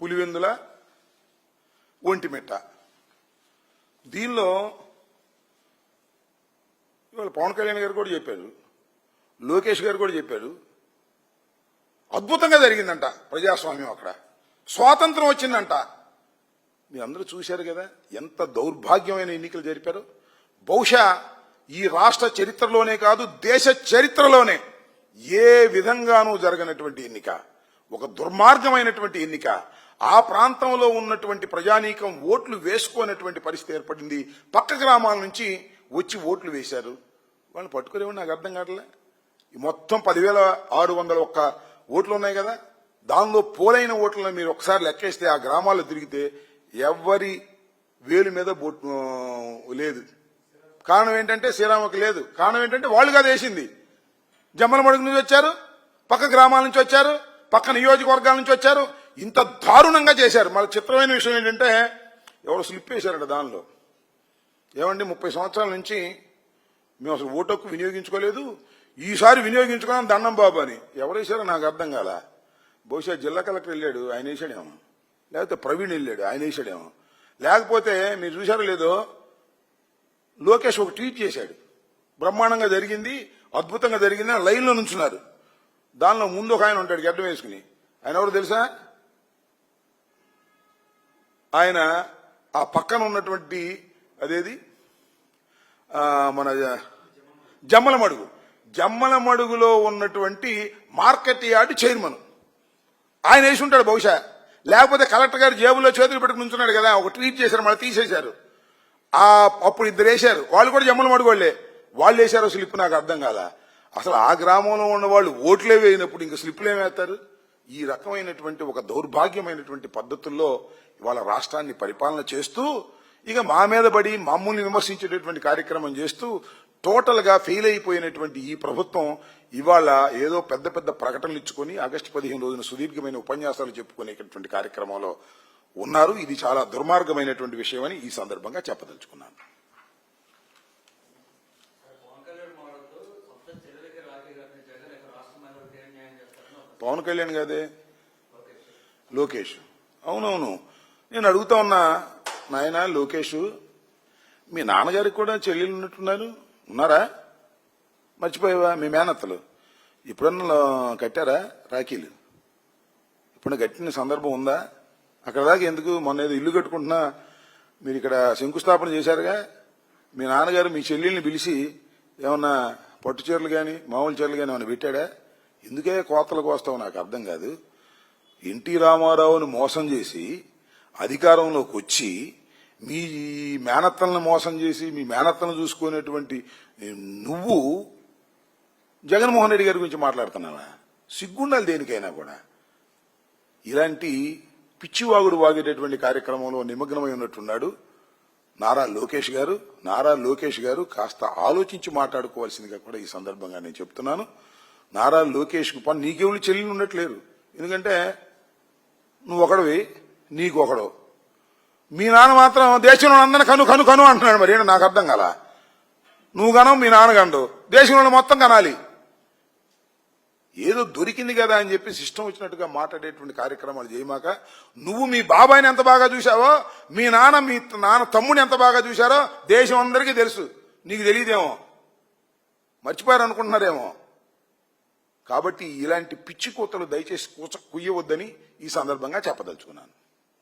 పులివెందుల, ఒంటిమిట్ట. దీనిలో ఇవాళ పవన్ కళ్యాణ్ గారు కూడా చెప్పారు, లోకేష్ గారు కూడా చెప్పారు, అద్భుతంగా జరిగిందంట ప్రజాస్వామ్యం. అక్కడ స్వాతంత్రం వచ్చిందంట. మీరు అందరూ చూశారు కదా ఎంత దౌర్భాగ్యమైన ఎన్నికలు జరిపారు. బహుశా ఈ రాష్ట్ర చరిత్రలోనే కాదు, దేశ చరిత్రలోనే ఏ విధంగానూ జరగనటువంటి ఎన్నిక, ఒక దుర్మార్గమైనటువంటి ఎన్నిక. ఆ ప్రాంతంలో ఉన్నటువంటి ప్రజానీకం ఓట్లు వేసుకోనటువంటి పరిస్థితి ఏర్పడింది. పక్క గ్రామాల నుంచి వచ్చి ఓట్లు వేశారు. వాళ్ళని పట్టుకునేవాడు నాకు అర్థం కావట్లే. మొత్తం 10,601 ఓట్లు ఉన్నాయి కదా, దానిలో పోలైన ఓట్లను మీరు ఒకసారి లెక్కేస్తే ఆ గ్రామాల్లో తిరిగితే ఎవరి వేలు మీద లేదు. కారణం ఏంటంటే శ్రీరామకి లేదు. కారణం ఏంటంటే వాళ్ళు కాదు వేసింది. జమ్మలమడుగు నుంచి వచ్చారు, పక్క గ్రామాల నుంచి వచ్చారు, పక్క నియోజకవర్గాల నుంచి వచ్చారు. ఇంత దారుణంగా చేశారు. మళ్ళీ చిత్రమైన విషయం ఏంటంటే ఎవరు స్లిప్ వేశారట దానిలో. ఏమండి 30 సంవత్సరాల నుంచి మేము అసలు ఓటు హక్కు వినియోగించుకోలేదు, ఈసారి వినియోగించుకున్నాం దండం బాబు అని ఎవరు వేశారో నాకు అర్థం కాల. బహుశా జిల్లా కలెక్టర్ వెళ్ళాడు, ఆయన వేసాడేమో, లేకపోతే ప్రవీణ్ వెళ్ళాడు, ఆయన వేసాడేమో, లేకపోతే మీరు చూశారో లేదో లోకేష్ ఒక ట్వీట్ చేశాడు, బ్రహ్మాండంగా జరిగింది, అద్భుతంగా జరిగింది అని లైన్లో నుంచున్నారు. దానిలో ముందు ఒక ఆయన ఉంటాడు గడ్డం వేసుకుని, ఆయన ఎవరు తెలుసా? ఆయన ఆ పక్కన ఉన్నటువంటి అదేది మన జమ్మలమడుగులో ఉన్నటువంటి మార్కెట్ యార్డ్ చైర్మన్ ఆయన వేసి ఉంటాడు బహుశా. లేకపోతే కలెక్టర్ గారు జేబులో చేతులు పెట్టుకుని ఉంచున్నాడు కదా, ఒక ట్వీట్ చేశారు, మళ్ళీ తీసేశారు. అప్పుడు ఇద్దరు వేశారు, వాళ్ళు కూడా జమ్మలమడుగు వాళ్ళే. వాళ్ళు వేశారో స్లిప్ నాకు అర్థం కాల. అసలు ఆ గ్రామంలో ఉన్న వాళ్ళు ఓట్లే వేయినప్పుడు ఇంకా స్లిప్లు ఏమేస్తారు? ఈ రకమైనటువంటి ఒక దౌర్భాగ్యమైనటువంటి పద్ధతుల్లో ఇవాళ రాష్ట్రాన్ని పరిపాలన చేస్తూ ఇక మా మీద పడి మమ్మల్ని విమర్శించేటటువంటి కార్యక్రమం చేస్తూ టోటల్ గా ఫెయిల్ అయిపోయినటువంటి ఈ ప్రభుత్వం ఇవాళ ఏదో పెద్ద పెద్ద ప్రకటనలు ఇచ్చుకొని ఆగస్టు 15 రోజున సుదీర్ఘమైన ఉపన్యాసాలు చెప్పుకునేటటువంటి కార్యక్రమంలో ఉన్నారు. ఇది చాలా దుర్మార్గమైనటువంటి విషయం అని ఈ సందర్భంగా చెప్పదలుచుకున్నాను. పవన్ కళ్యాణ్ కాదే, లోకేష్. అవునవును, నేను అడుగుతా ఉన్నా, నాయన లోకేష్, మీ నాన్నగారికి కూడా చెల్లెలు ఉన్నట్టున్నారు, ఉన్నారా? మర్చిపోయావా? మీ మేనత్తలు ఇప్పుడన్నా కట్టారా రాఖీలు? ఇప్పుడు కట్టిన సందర్భం ఉందా? అక్కడ దాకా ఎందుకు? మొన్న ఏదో ఇల్లు కట్టుకుంటున్నా మీరు ఇక్కడ శంకుస్థాపన చేశారుగా, మీ నాన్నగారు మీ చెల్లెల్ని పిలిచి ఏమన్నా పట్టు చీరలు కానీ మామూలు చీరలు కానీ ఏమైనా పెట్టాడా? ఎందుకే కోతలకు వస్తావో నాకు అర్థం కాదు. ఎన్టీ రామారావుని మోసం చేసి అధికారంలోకి వచ్చి మీ మేనత్తలను మోసం చేసి మీ మేనత్తలను చూసుకునేటువంటి నువ్వు జగన్మోహన్ రెడ్డి గారి గురించి మాట్లాడుతున్నావా? సిగ్గుండాలి దేనికైనా కూడా. ఇలాంటి పిచ్చివాగుడు వాగేటటువంటి కార్యక్రమంలో నిమగ్నమై ఉన్నట్టున్నాడు నారా లోకేష్ గారు కాస్త ఆలోచించి మాట్లాడుకోవాల్సిందిగా కూడా ఈ సందర్భంగా నేను చెప్తున్నాను. నారా లోకేష్ కు పని నీకెవరు చెల్లిని ఉండట్లేరు. ఎందుకంటే నువ్వు ఒకడవి, నీకు ఒకడు. మీ నాన్న మాత్రం దేశంలో అందరిని కను అంటున్నాడు. మరి ఏంటో నాకు అర్థం కాల. నువ్వు కనవు, మీ నాన్న కండు, దేశంలో మొత్తం కనాలి. ఏదో దొరికింది కదా అని చెప్పి ఇష్టం వచ్చినట్టుగా మాట్లాడేటువంటి కార్యక్రమాలు చేయమాక. నువ్వు మీ బాబాయిని ఎంత బాగా చూశావో, మీ నాన్న తమ్ముడిని ఎంత బాగా చూశారో దేశం అందరికీ తెలుసు. నీకు తెలియదేమో, మర్చిపోయారు అనుకుంటున్నారేమో. కాబట్టి ఇలాంటి పిచ్చి కూతలు దయచేసి కుయ్యవద్దని ఈ సందర్భంగా చెప్పదలుచుకున్నాను.